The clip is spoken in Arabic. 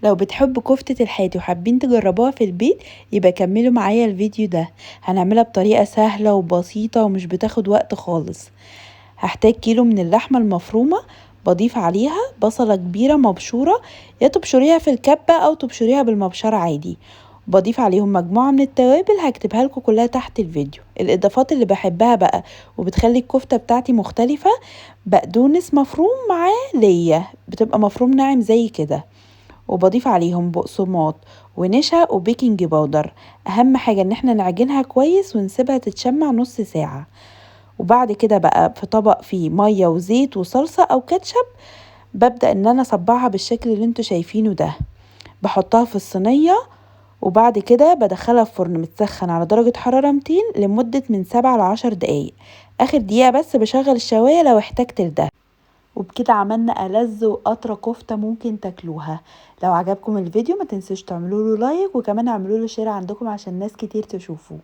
لو بتحبوا كفتة الحاتي وحابين تجربوها في البيت يبقى كملوا معايا الفيديو ده. هنعملها بطريقة سهلة وبسيطة ومش بتاخد وقت خالص. هحتاج كيلو من اللحمة المفرومة، بضيف عليها بصلة كبيرة مبشورة، يا تبشريها في الكبة او تبشريها بالمبشرة عادي. بضيف عليهم مجموعة من التوابل هكتبها لكم كلها تحت الفيديو. الاضافات اللي بحبها بقى وبتخلي الكفتة بتاعتي مختلفة: بقدونس مفروم معاه ليا، بتبقى مفروم ناعم زي كده، وبضيف عليهم بقسماط ونشا وبيكنج باودر. اهم حاجة ان احنا نعجنها كويس ونسيبها تتشمع نص ساعة. وبعد كده بقى في طبق فيه مية وزيت وصلصة او كاتشب، ببدأ ان انا اصبعها بالشكل اللي انتوا شايفينه ده، بحطها في الصينية، وبعد كده بدخلها في فرن متسخن على درجة حرارة 200 لمدة من 7 ل10 دقايق. اخر دقيقة بس بشغل الشواية لو احتجت لده. وبكده عملنا ألذ وأطرى كفتة ممكن تاكلوها. لو عجبكم الفيديو ما تنسوش تعملوا له لايك، وكمان اعملوا له شير عندكم عشان ناس كتير تشوفوه.